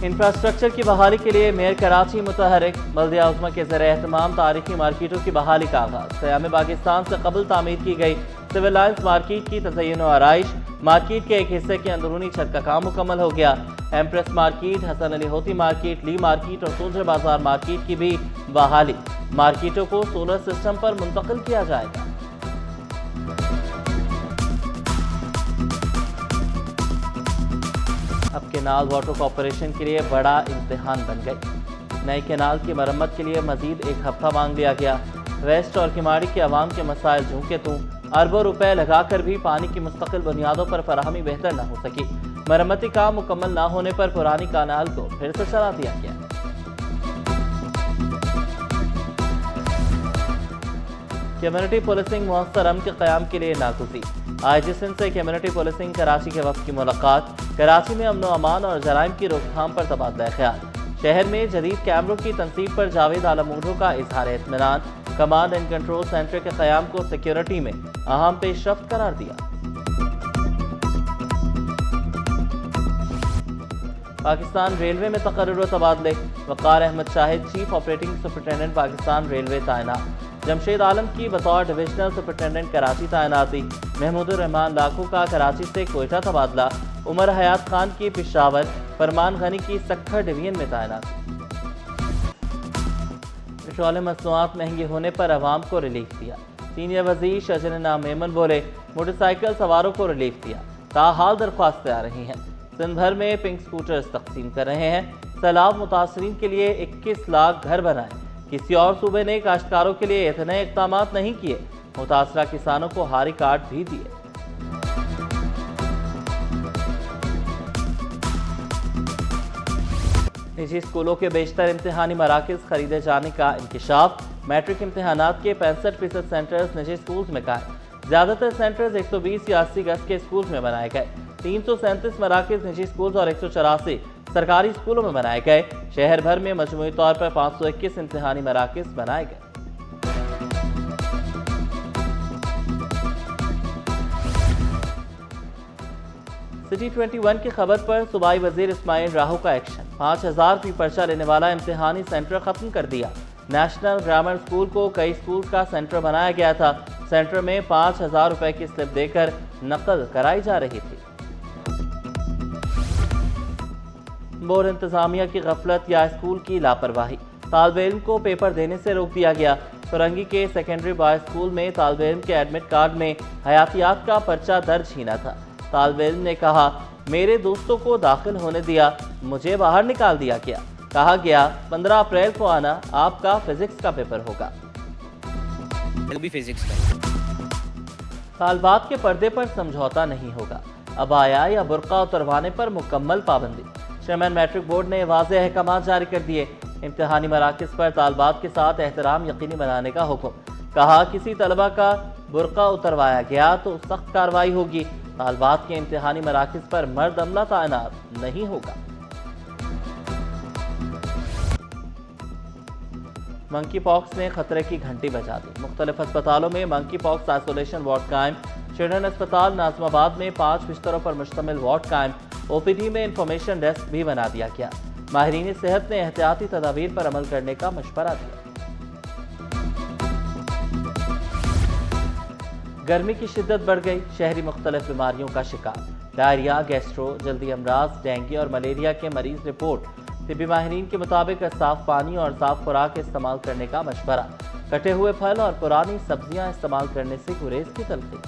Infrastructure की बहाली के लिए मेयर कराची मुतहरिक, बल्दिया उज़्मा के ज़रिए एहतमाम तारीखी मार्केटों की बहाली का आगाज़। क़याम पाकिस्तान से कबल तामीर की गई सिविल लाइन्स मार्केट की तज़य्युन व आराइश, मार्केट के एक हिस्से के अंदरूनी छत का काम मुकम्मल हो गया। एम्प्रेस मार्केट, हसन अली होती मार्केट, ली मार्केट और सोल्जर बाजार मार्केट की भी बहाली। मार्केटों को सोलर सिस्टम पर मुंतकिल किया जाएगा। अब केनाल वाटर कॉरपोरेशन के लिए बड़ा इम्तिहान बन गई। नए केनाल की मरम्मत के लिए मजीद एक हफ्ता मांग लिया गया। वेस्ट और किमाड़ी के अवाम के मसाइल झूके तू, अरबों रुपए लगाकर भी पानी की मुस्तकिल बुनियादों पर फराहमी बेहतर न हो सकी। मरम्मती काम मुकम्मल न होने पर पुरानी केनाल को फिर से चला दिया गया। कम्युनिटी पुलिसिंग मुअस्सर के क़याम के लिए नागुज़ी। IG सिंध से कम्युनिटी पुलिसिंग कराची के वफ़द की मुलाकात। कराची में अमन व अमान और जराइम की रोकथाम पर तबादला ख्याल। शहर में जदीद कैमरों की तनसीब पर जावेद आलमूढ़ो का इजहार इत्मीनान। कमांड एंड कंट्रोल सेंटर के क़याम को सिक्योरिटी में अहम पेशरफ्त करार दिया। पाकिस्तान रेलवे में तकर्रुर व तबादले। Waqar Ahmed Shahid chief operating superintendent Pakistan railway तैनात। जमशेद आलम की बतौर डिविजनल सुपरिटेंडेंट कराची तैनाती। महमूदुर रहमान लाखों का कराची से कोयटा तबादला। उमर हयात खान की पेशावर, फरमान गनी की सक्खर डिवीजन में तैनाती। पेट्रोल मसनूआत महंगी होने पर अवाम को रिलीफ दिया। सीनियर वजीर शजन नाम मेमन बोले, मोटरसाइकिल सवारों को रिलीफ दिया। ताहाल दरख्वास्तें आ रही हैं। सिंध भर में पिंक स्कूटर्स तकसीम कर रहे हैं। सैलाब मुतासरीन के लिए 21 लाख घर बनाए। किसी और सूबे ने काश्तकारों के लिए इतने इक़दाम नहीं किए। मुतासरा किसानों को हारी कार्ड भी दिए। निजी स्कूलों के बेशतर इम्तिहानी मराकज़ खरीदे जाने का इंकशाफ। मैट्रिक इम्तिहानात के 65% सेंटर्स निजी स्कूल्स में कायम। ज़्यादातर सेंटर्स 120 या 80 गज के स्कूल्स में बनाए गए। 337 मराकज़ निजी स्कूल्स और 184 सरकारी स्कूलों में बनाए गए। शहर भर में मजमूई तौर पर 521 इम्तिहानी मराकज़ बनाए गए। सिटी 21 की खबर पर सूबाई वजीर इस्माइल राहू का एक्शन। 5000 फी पर्चा लेने वाला इम्तिहानी सेंटर खत्म कर दिया। नेशनल ग्रामर स्कूल को कई स्कूल का सेंटर बनाया गया था। सेंटर में 5000 रुपए की स्लिप देकर नकल कराई जा रही थी। बोर्ड इंतजामिया की गफलत या स्कूल की लापरवाही। तालिबे इल्म को पेपर देने से रोक दिया गया। फरंगी के सेकेंडरी बॉयज स्कूल में तालिबे इल्म के एडमिट कार्ड में हयातियात का पर्चा दर्ज छीना था। तालिबे इल्म ने कहा, मेरे दोस्तों को दाखिल होने दिया, मुझे बाहर निकाल दिया गया। कहा गया 15 अप्रैल को आना, आपका फिजिक्स का पेपर होगा। फिजिक्स का तालबात के पर्दे पर समझौता नहीं होगा। अबाया या बुर्का उतरवाने पर मुकम्मल पाबंदी। चेयरमैन मैट्रिक बोर्ड ने वाज़ेह अहकाम जारी कर दिए। इम्तिहानी मराकज़ पर तालबात के साथ एहतराम यकीनी बनाने का हुक्म। कहा, किसी तलबा का बुर्का उतरवाया गया तो सख्त कार्रवाई होगी। तालबात के इम्तिहानी मराकज़ पर मर्द अमला तैनात नहीं होगा। मंकी पॉक्स ने खतरे की घंटी बजा दी। मुख्तलिफ अस्पतालों में मंकी पॉक्स आइसोलेशन वार्ड कायम। चिल्ड्रन अस्पताल नाज़िमाबाद में 5 बिस्तरों पर मुश्तमिल वार्ड कायम। OPD में इंफॉर्मेशन डेस्क भी बना दिया गया। माहिरीन सेहत ने एहतियाती तदाबीर पर अमल करने का मशवरा दिया। गर्मी की शिद्दत बढ़ गई। शहरी मुख्तलिफ बीमारियों का शिकार। डायरिया, गैस्ट्रो, जल्दी अमराज, डेंगू और मलेरिया के मरीज रिपोर्ट। तिबी माहिरीन के मुताबिक साफ पानी और साफ खुराक इस्तेमाल करने का मशवरा। कटे हुए फल और पुरानी सब्जियां इस्तेमाल करने से गुरेज की तलकीन।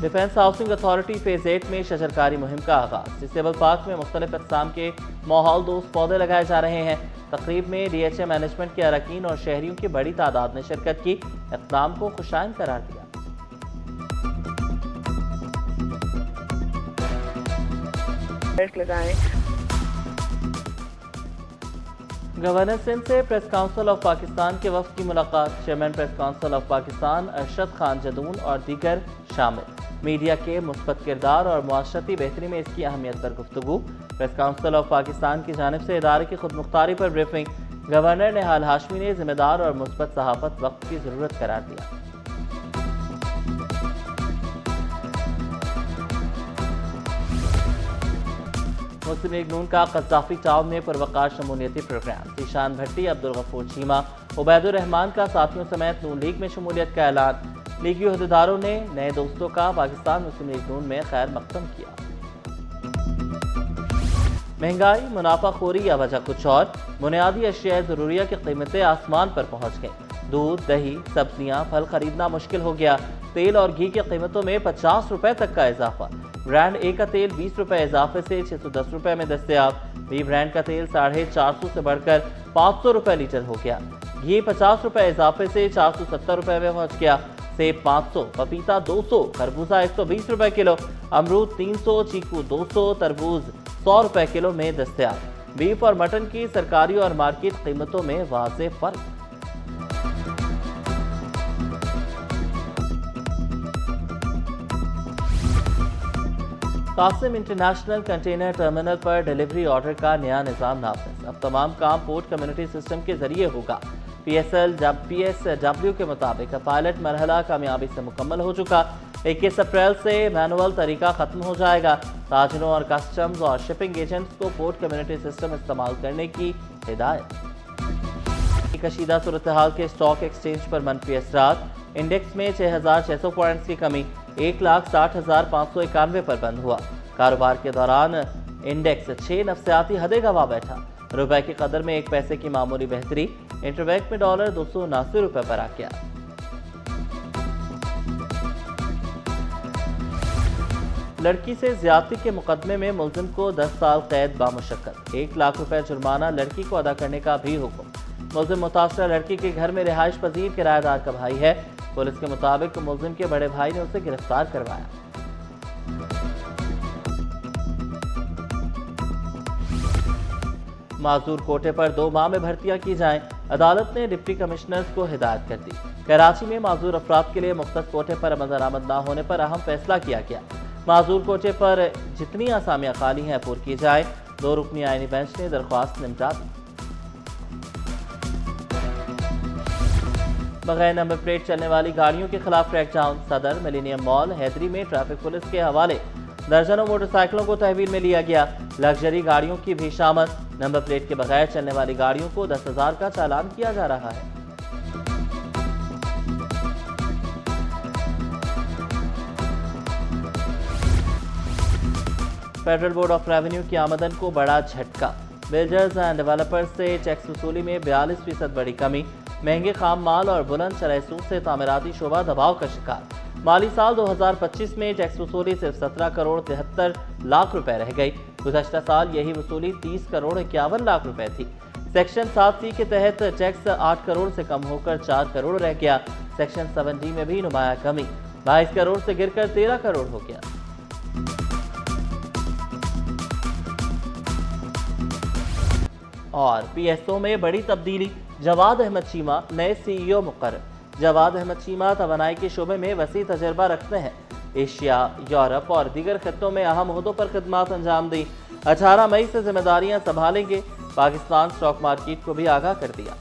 डिफेंस हाउसिंग अथॉरिटी फेज 8 में शजरकारी मुहिम का आगाज। डिसेबल पार्क में मुख्तलिफ अक़साम के माहौल दोस्त पौधे लगाए जा रहे हैं। तकरीब में DHA मैनेजमेंट के अरकान और शहरियों की बड़ी तादाद ने शिरकत की। इक़दाम को खुशाइन करार दिया। गवर्नर सिंध से प्रेस काउंसिल ऑफ पाकिस्तान के वफ़द की मुलाकात। Chairman press council of Pakistan Arshad Khan Jadoon और दीगर शामिल। मीडिया के मुस्बत किरदार और मुआशरती बेहतरी में इसकी अहमियत पर गुफ्तगू। प्रेस काउंसिल ऑफ पाकिस्तान की जानिब से इदारे की खुद मुख्तारी पर ब्रीफिंग। गवर्नर निहाल हाशमी ने जिम्मेदार और मुस्बत सहाफत वक्त की ज़रूरत करार दिया। मुस्लिम लीग नून का कज़ाफी टाउन में पुरवकार शमूलियती प्रोग्राम। ज़ीशान भट्टी, अब्दुल गफूर चीमा, उबैदुर रहमान का साथियों समेत नून लीग में शमूलियत का ऐलान। लीगी अहदेदारों ने नए दोस्तों का पाकिस्तान मुस्लिम लीग नून में खैर मकदम किया। महंगाई, मुनाफाखोरी या वजह कुछ और, बुनियादी अशिया ज़रूरिया की कीमतें आसमान पर पहुंच गईं। दूध, दही, सब्जियां, फल खरीदना मुश्किल हो गया। तेल और घी की कीमतों में 50 रुपए तक का इजाफा। ब्रांड ए का तेल 20 रुपए इजाफे से 610 रुपए में दस्तयाब। बी ब्रांड का तेल 450 से बढ़कर 500 रुपए लीटर हो गया। घी 50 रुपए इजाफे से 470 रुपए में पहुंच गया। सेब 500, पपीता 200, खरबूजा 120 रुपए किलो, अमरूद 300, चीकू 200, तरबूज 100 रुपए किलो में दस्तयाब। बीफ और मटन की सरकारी और मार्केट कीमतों में वाज़ेह फर्क। कासिम इंटरनेशनल कंटेनर टर्मिनल पर डिलीवरी ऑर्डर का नया निज़ाम नाफिज। अब तमाम काम पोर्ट कम्युनिटी सिस्टम के जरिए होगा। PSW के मुताबिक पायलट मरहला कामयाबी से मुकम्मल हो चुका। 21 अप्रैल से मैनुअल तरीका खत्म हो जाएगा। ताजरों और कस्टम्स और शिपिंग एजेंट्स को पोर्ट कम्युनिटी सिस्टम इस्तेमाल करने की हिदायत। कशीदा सूरत हाल के स्टॉक एक्सचेंज पर मनफी असरात। इंडेक्स में 6,600 पॉइंट्स की कमी 1,60,591 पर बंद हुआ। कारोबार के दौरान इंडेक्स 6 नफ्सियाती हदें गंवा बैठा। रुपए की कदर में 1 पैसे की मामूली बेहतरी। इंटरबैंक में डॉलर 279 रुपए पर आ गया। लड़की से ज्यादती के मुकदमे में मुलजिम को 10 साल कैद बामुशक्कत। 1 लाख रुपए जुर्माना लड़की को अदा करने का भी हुक्म। मुलजिम मुतासरा लड़की के घर में रिहाइश पजीर किराएदार का भाई है। पुलिस के मुताबिक मुलजिम के बड़े भाई ने उसे गिरफ्तार करवाया। माजूर कोटे पर 2 माह में भर्तियां की जाएं। अदालत ने डिप्टी कमिश्नर्स को हिदायत कर दी। कराची में माजूर अफराद के लिए मुख्तस कोटे पर अमल दरामद न होने पर अहम फैसला किया गया। माजूर कोटे पर जितनी आसामियां खाली हैं पूरी की जाए। 2 रुकनी आईनी बेंच ने दरख्वास्त निपटा दी। बगैर नंबर प्लेट चलने वाली गाड़ियों के खिलाफ क्रैकडाउन। सदर, मिलेनियम मॉल, हैदरी में ट्रैफिक पुलिस के हवाले दर्जनों मोटरसाइकिलों को तहवील में लिया गया। लग्जरी गाड़ियों की भी शामल। नंबर प्लेट के बगैर चलने वाली गाड़ियों को 10,000 का चालान किया जा रहा है। फेडरल बोर्ड ऑफ रेवेन्यू की आमदन को बड़ा झटका। बिल्डर्स एंड डेवलपर्स से टैक्स वसूली में 42% बड़ी कमी। महंगे खाम माल और बुलंद शरह सूद से तामीराती शोबा दबाव का शिकार। माली साल 2025 में टैक्स वसूली सिर्फ 17 करोड़ 73 लाख रुपए रह गई। गुज़श्ता साल यही वसूली 30 करोड़ 51 लाख रुपए थी। सेक्शन 7C के तहत टैक्स 8 करोड़ से कम होकर 4 करोड़ रह गया। सेक्शन 7D में भी नुमाया कमी 22 करोड़ से गिरकर 13 करोड़ हो गया। और PSO में बड़ी तब्दीली। जवाद अहमद चीमा नए CEO मुकर्रर। जवाद अहमद चीमा तवानाई के शोबे में वसी तजर्बा रखते हैं। एशिया, यूरोप और दीगर खित्तों में अहम ओहदों पर खिदमत अंजाम दी। 18 मई से जिम्मेदारियां संभालेंगे। पाकिस्तान स्टॉक मार्केट को भी आगाह कर दिया।